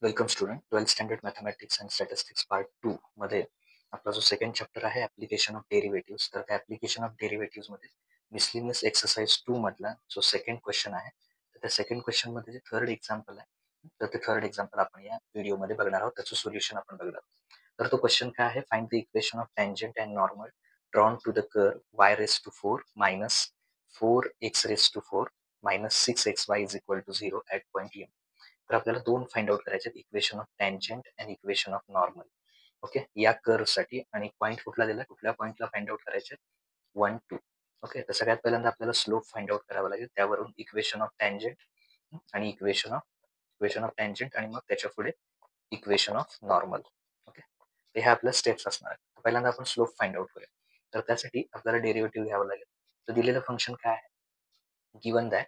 Welcome student. 12th standard mathematics and statistics part 2 मध्ये आपला जो सेकंड चॅप्टर आहे ॲप्लिकेशन ऑफ डेरिव्हेटिव्ह्ज. तर त्या ॲप्लिकेशन ऑफ डेरिव्हेटिव्ह्ज मध्ये मिसलिनियस एक्सरसाइज 2 मधला जो सेकंड क्वेश्चन आहे, तर त्या सेकंड क्वेश्चन मध्ये जे थर्ड एक्झाम्पल आहे, तर ते थर्ड एक्झाम्पल आपण या व्हिडिओमध्ये बघणार आहोत. त्याचं सोल्युशन आपण बघणार आहोत. तर तो क्वेश्चन काय आहे? Find the equation of tangent and normal drawn to the curve y raised to 4 minus 4x raised to 4 minus 6xy is equal to 0 at point M. तर आपल्याला दोन फाइंड आउट करायचे, इक्वेशन ऑफ टँजंट आणि equation of normal. Okay, या curve साठी. आणि point कुठला दिला, कुठल्या पॉईंटला फाइंड आउट करायचे? 1 2. ओके, तर सगळ्यात पहिल्यांदा आपल्याला स्लोप फाइंड आउट करावा लागेल. त्यावरून इक्वेशन ऑफ टँजंट आणि इक्वेशन ऑफ टँजंट आणि मग त्याच्या पुढे इक्वेशन ऑफ नॉर्मल. ओके, हे आपल्या स्टेप्स असणार आहेत. पहिल्यांदा आपण स्लोप फाइंड आउट करूया. तर त्यासाठी आपल्याला डेरिव्हेटिव्ह घ्यावं लागेल. तर दिलेलं फंक्शन काय आहे? Given that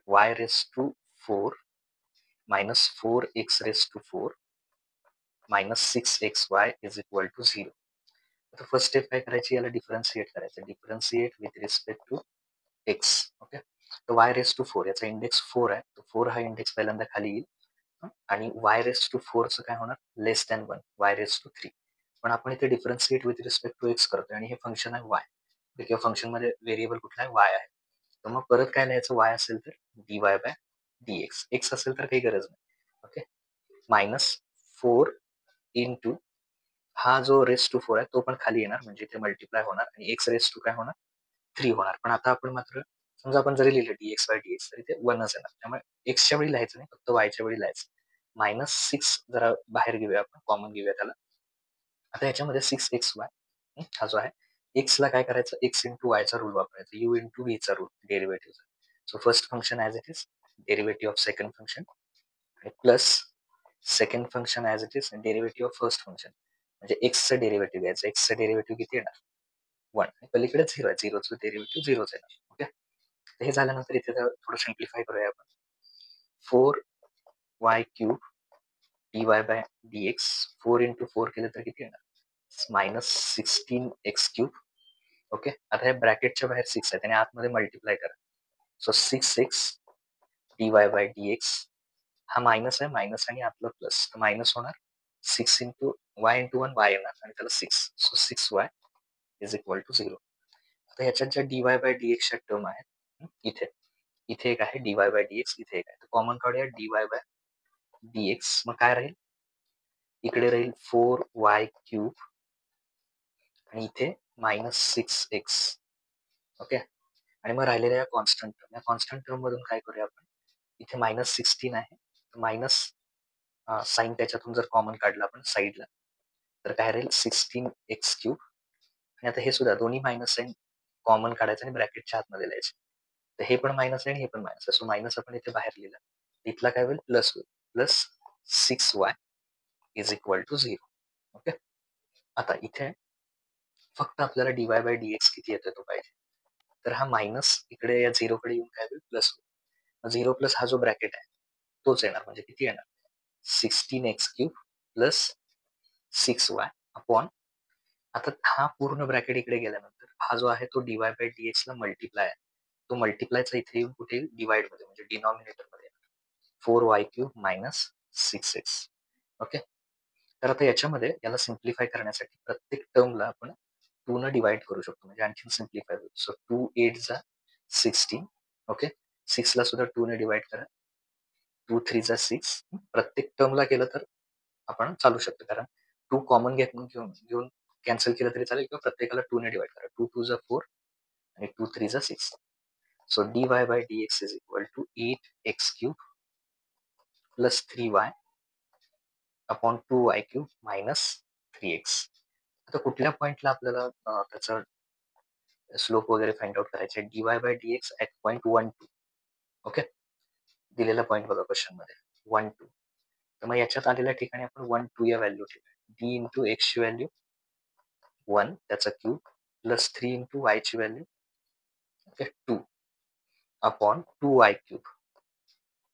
y raised to 4 minus 4x raised to 4 minus 6xy is equal to 0. तर फर्स्ट स्टेप काय करायची? याला डिफरन्शिएट करायचं. Differentiate with respect to x. Okay, तर y रेस टू 4 याचा इंडेक्स 4 आहे. तर 4 हा इंडेक्स पहिल्यांदा खाली येईल. आणि y रेस टू 4 चं काय होणार? Less than 1, y raise to 3. पण आपण इथे differentiate with respect to x करतोय आणि हे फंक्शन आहे y. किंवा फंक्शन मध्ये व्हेरिएबल कुठला आहे? y आहे. तर मग परत काय लिहायचं? y असेल तर dy बाय dx, एक्स असेल तर काही गरज नाही. ओके, मायनस 4 इंटू हा जो रेस टू 4 आहे तो पण खाली येणार, म्हणजे इथे मल्टिप्लाय होणार आणि एक्स रेस टू काय होणार? 3 होणार. पण आता आपण मात्र समजा आपण जरी लिहिलं dx बाय dx तर इथे 1च येणार. त्यामुळे एक्सच्या वेळी लिहायचं नाही, फक्त वायच्या वेळी लिहायचं. मायनस 6 जरा बाहेर घेऊया, आपण कॉमन घेऊया त्याला. आता याच्यामध्ये 6xy हा जो आहे, एक्सला काय करायचं? एक्स इंटू वायचा रूल वापरायचा, यू इंटू व्हीचा रूल डेरिव्हेटिव्हचा. So first function as it is, derivative of second function आणि plus second function as it is derivative of first function. म्हणजे एक्सचं डेरिव्हेटिव्ह घ्यायचं. एक्सचं डेरिव्हेटिव्ह किती येणार? 1. आणि पलीकडे 0 आहे, 0चं डेरिव्हेटिव्ह 0च येणार. ओके, हे झाल्यानंतर इथे थोडं सिम्प्लिफाय करूया आपण. 4y³ dy by dx, 4 into 4 केलं तर किती येणार? Minus 16x³. ओके, आता हे ब्रॅकेटच्या बाहेर 6 आहे, त्याने आतमध्ये मल्टिप्लाय करा. So 6x dy by dx हा मायनस आहे, मायनस आणि आतलं प्लस, तर मायनस होणार. 6 इंटू वाय इंटू 1 वाय येणार आणि त्याला 6, so 6y is equal to 0. आता ह्याच्यात ज्या dy बाय dxच्या टर्म आहेत, इथे इथे एक आहे dy बाय dx, इथे एक आहे. तर कॉमन काढूया dy बाय dx. मग काय राहील? इकडे राहील 4y³ आणि इथे मायनस 6x. ओके, आणि मग राहिलेल्या या कॉन्स्टंट टर्म, या कॉन्स्टंट टर्म मधून काय करूया आपण? इथे मायनस 16 आहे, मायनस साइन त्याच्यातून जर कॉमन काढला आपण साईडला, तर काय राहील? 16x³. आणि आता हे सुद्धा दोन्ही मायनस साइन कॉमन काढायचं आणि ब्रॅकेटच्या आतमध्ये लिहायचे. तर हे पण मायनस आहे आणि हे पण मायनस आहे. सो मायनस आपण इथे बाहेर लिहिला, इथला काय होईल? प्लस होईल. Plus 6y is equal to 0. Okay, आता इथे फक्त आपल्याला dy बाय dx किती येतोय तो पाहिजे. तर हा मायनस इकडे या 0 कडे येऊन काय होईल? प्लस होईल. 0 प्लस हा जो ब्रॅकेट आहे तोच येणार, म्हणजे किती येणार? 16x³ प्लस 6y अपॉन, आता हा पूर्ण ब्रॅकेट इकडे गेल्यानंतर हा जो आहे तो dy बाय dx ला मल्टिप्लाय आहे. तो मल्टिप्लायचा इथे येऊन कुठे येईल? डिवाइड मध्ये, म्हणजे डिनॉमिनेटर मध्ये येणार. 4y³ minus 6x. ओके, तर आता याच्यामध्ये याला सिम्प्लिफाय करण्यासाठी प्रत्येक टर्मला आपण 2 न डिवाइड करू शकतो, म्हणजे आणखी सिम्प्लिफाय होईल. सो 2 8 जा 16. ओके, 6 ला सुद्धा 2 ने डिवाइड करा. 2 3 जा 6. प्रत्येक टर्मला केलं तर आपण चालू शकतो, कारण 2 कॉमन घेऊन कॅन्सल केलं तरी चालेल, किंवा प्रत्येकाला 2 ने डिवाइड करा. 2 2 जा 4 आणि 2 3 जा 6. So dy by dx is equal to 8x³ plus 3y upon 2y³ minus 3x. आता कुठल्या पॉइंटला आपल्याला त्याचा स्लोप वगैरे फाइंड आउट करायचे? dy by dx at point 1 2. Okay, दिलेला पॉइंट बघा क्वेश्चन मध्ये 1 2. तर मग याच्यात आलेल्या ठिकाणी आपण 1 2 या व्हॅल्यू ठेवूया. d इंटू एक्स ची व्हॅल्यू 1 त्याचा क्यूब प्लस 3 इंटू वाय ची व्हॅल्यू 2 अपॉन 2y³.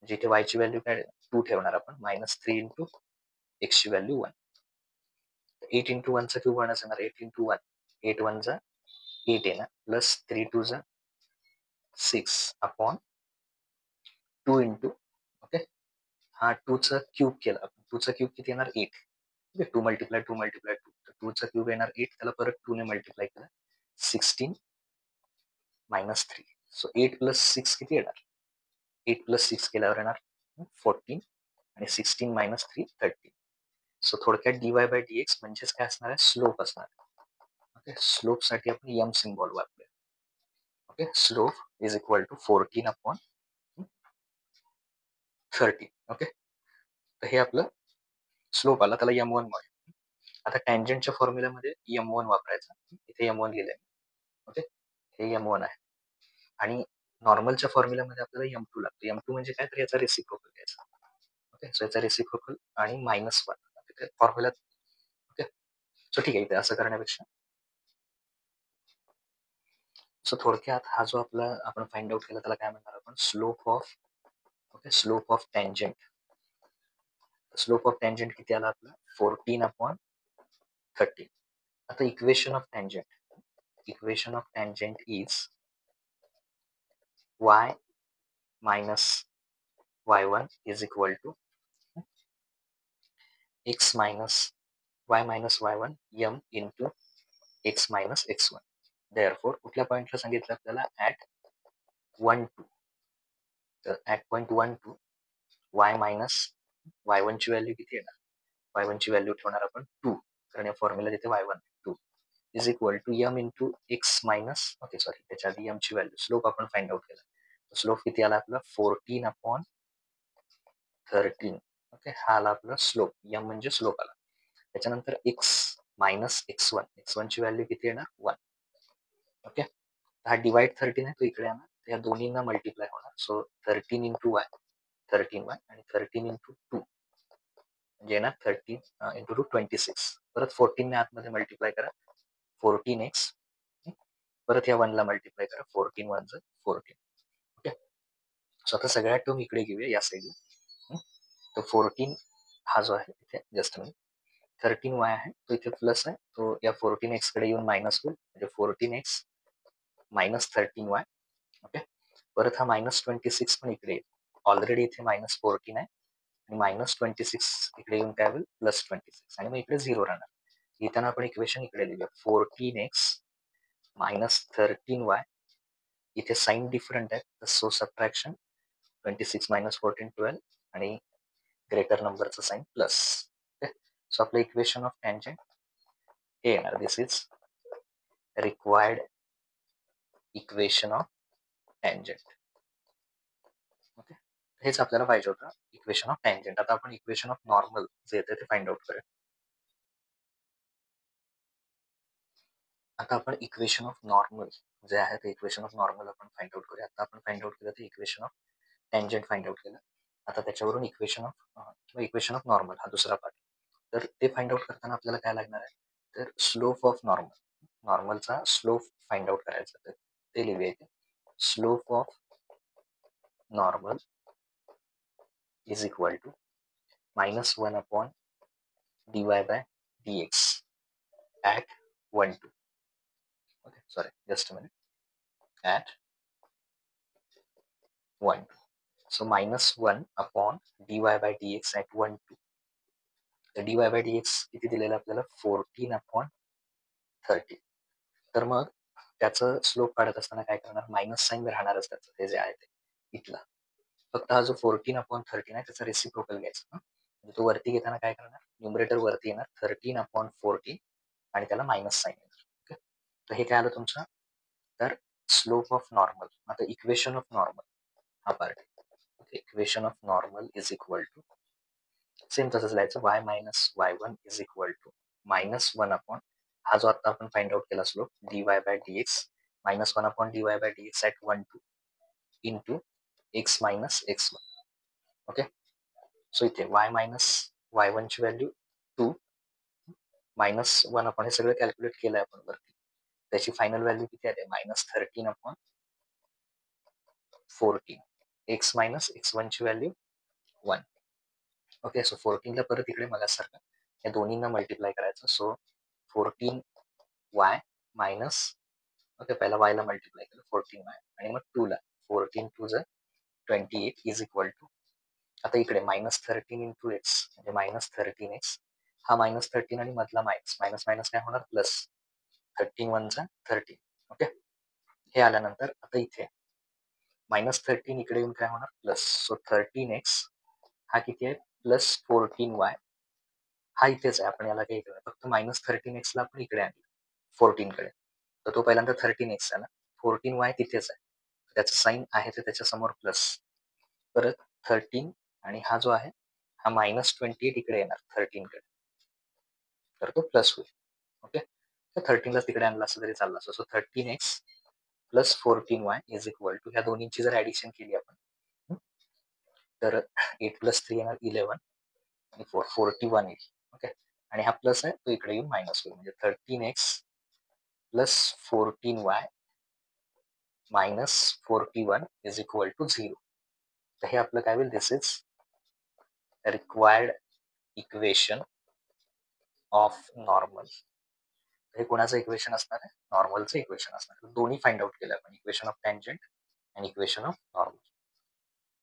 जिथे y ची व्हॅल्यू काय 2 ठेवणार आपण, मायनस 3 इंटू एक्स ची व्हॅल्यू 1. 8 इंटू 1 चा क्यूब 1च येणार. 8 इंटू 1 8 1 जा 8 येणार, प्लस 3 2 जा 6 अपॉन 2 इंटू ओके हा 2चा क्यूब केला आपण 2चा क्यूब किती येणार 8 ओके 2 मल्टिप्लाय 2 मल्टिप्लाय 2 तर 2चा क्यूब येणार 8 त्याला परत 2 ने मल्टिप्लाय केला 16 मायनस 3 सो 8 प्लस 6 किती येणार 8 प्लस 6 केल्यावर येणार 14 आणि 16 मायनस 3 13 सो थोडक्यात dy बाय dx म्हणजेच काय असणार आहे स्लोप असणार ओके स्लोप साठी आपण एम सिम्बॉल वापरूया okay slope is equal to 14 upon 13 okay तर हे आपलं स्लोप आला त्याला एम वन म्हणूया आता टँजंटच्या फॉर्म्युल्यामध्ये एम वन वापरायचा इथे एम वन लिहिलंय ओके हे एम वन आहे आणि नॉर्मलच्या फॉर्म्युल्यामध्ये आपल्याला एम टू लागतो एम टू म्हणजे काय तर याचा रेसिप्रोकल घ्यायचा ओके सो याचा रेसिप्रोकल आणि मायनस वन फॉर्म्युल्यात ओके सो ठीक आहे इथे असं करण्यापेक्षा सो थोडक्यात हा जो आपला आपण फाइंड आउट केला त्याला काय म्हणणार आपण slope of okay slope of tangent slope of tangent किती आला आपला 14 अपॉन 13 आता equation of tangent is y minus y1 is equal to x minus y minus y1 m into x minus x1 therefore कुठल्या पॉइंटला सांगितलं आपल्याला at 1 2 तर at point 1 2 y minus y1 ची व्हॅल्यू किती येणार y1 ची व्हॅल्यू ठेवणार आपण 2 कारण या फॉर्म्युला तिथे y1 2 is equal to m into x minus okay sorry त्याच्या आधी m ची व्हॅल्यू स्लोप आपण फाइंड आउट केला स्लोप किती आला आपला 14 अपॉन 13 ओके हा आला आपला स्लोप m म्हणजे स्लोप आला त्याच्यानंतर x मायनस x1 ची व्हॅल्यू किती येणार 1 ओके हा डिवाइड 13 आहे तो इकडे येणार या दोन्हींना मल्टिप्लाय होणार सो 13 इंटू वाय 13y आणि 13 इंटू 2 म्हणजे येणार 13 इंटू 2 26 परत 14 ने आतमध्ये मल्टिप्लाय करा 14x परत या 1 ला मल्टिप्लाय करा 14 1 14 ओके सो आता सगळ्या टर्म इकडे घेऊया या साईडला तो 14 हा जो आहे इथे जस्ट मी 13y आहे तो इथे प्लस आहे तो या 14x कडे येऊन मायनस होईल म्हणजे 14x मायनस 13y ओके परत हा मायनस 26 पण इकडे येईल ऑलरेडी इथे मायनस 14 आहे आणि मायनस 26 इकडे येऊन काय होईल प्लस 26 आणि मग इकडे 0 राहणार लिहिताना आपण इक्वेशन इकडे लिहूया 14x मायनस 13y इथे साइन डिफरंट आहे सो सबट्रॅक्शन 26 मायनस 14 12 आणि ग्रेटर नंबरचं साइन प्लस सो आपलं इक्वेशन ऑफ टँजंट हे येणार this is required equation of tangent okay हेच आपल्याला पाहिजे होतं इक्वेशन ऑफ टँजंट आता आपण इक्वेशन ऑफ नॉर्मल जे येते ते फाइंड आउट करूया आता आपण इक्वेशन ऑफ नॉर्मल जे आहे ते इक्वेशन ऑफ नॉर्मल आपण फाइंड आउट करूया आता आपण फाइंड आउट केलं ते equation of tangent find out केलं आता त्याच्यावरून इक्वेशन ऑफ किंवा इक्वेशन ऑफ नॉर्मल हा दुसरा पार्ट तर ते फाइंड आउट करताना आपल्याला काय लागणार आहे तर स्लोप ऑफ नॉर्मलचा स्लोप फाइंड आउट करायचा तर ते लिहूया इथे slope of normal is equal to -1 upon dy by dx at 1 2 okay sorry just a minute at 1 2 so -1 upon dy by dx at 1 2 तर dy by dx किती दिलेलं आपल्याला 14 अपॉन 30 तर मग त्याचं स्लोप काढत असताना काय करणार मायनस साईन राहणारच त्याचं हे जे आहे ते इथला फक्त हा जो 14 अपॉन 13 आहे त्याचा रेसिप्रोकल घ्यायचा म्हणजे तो वरती घेताना काय करणार न्यूमरेटर वरती येणार 13 अपॉन 14 आणि त्याला मायनस साईन येणार ओके तर हे काय आलं तुमचं तर स्लोप ऑफ नॉर्मल आता इक्वेशन ऑफ नॉर्मल हा part okay equation of normal is equal to same तसंच लिहायचं y minus y1 is equal to -1 upon हा जो आता आपण फाइंड आउट केला slope dy by dx -1 upon dy by dx at 1 2 into x minus x1 okay so इथे y minus y1 ची value 2 -1 upon हे सगळं कॅल्क्युलेट केलंय आपण वरती त्याची फायनल व्हॅल्यू किती आली -13 अपॉन 14 x मायनस x1 ची व्हॅल्यू 1 ओके सो 14 ला परत इकडे मगासारखं या दोन्हींना मल्टिप्लाय करायचं सो 14 y मायनस ओके पहिला y ला मल्टिप्लाय केलं 14 y आणि मग 2 ला 14 2 ज 28 इज इक्वल टू, आता इकडे -13 इंटू एक्स म्हणजे -13x, हा -13 आणि मधला मायनस, मायनस मायनस काय होणार प्लस, 13 वनचा 13. ओके, हे आल्यानंतर आता इथे -13 इकडे येऊन काय होणार प्लस, सो 13x हा किती आहे प्लस 14y, हा इथेच आहे, आपण याला काही फक्त -13x ला आपण इकडे आणलं 14 कडे, तर तो पहिल्यांदा 13x आला, 14y तिथेच आहे, त्याचं साईन आहे ते त्याच्या समोर प्लस, परत 13 आणि हा जो आहे हा -28 इकडे येणार 13 कडे, तर तो प्लस होईल. ओके, तर 13ला तिकडे आणला असं तरी चालला असं, so 13x plus 14y is equal to, ह्या दोन्हींची जर ऍडिशन केली आपण तर 8 प्लस 3 येणार 11 आणि 41 येईल. ओके, आणि हा प्लस आहे तो इकडे येऊन मायनस होईल, म्हणजे 13x plus 14y minus 41 is equal to 0. तर हे आपलं काय होईल, this is required equation of normal. हे कोणाचं इक्वेशन असणार आहे, नॉर्मलचं इक्वेशन असणार. दोन्ही फाइंड आउट केलं आपण, इक्वेशन ऑफ टँजंट आणि इक्वेशन ऑफ नॉर्मल.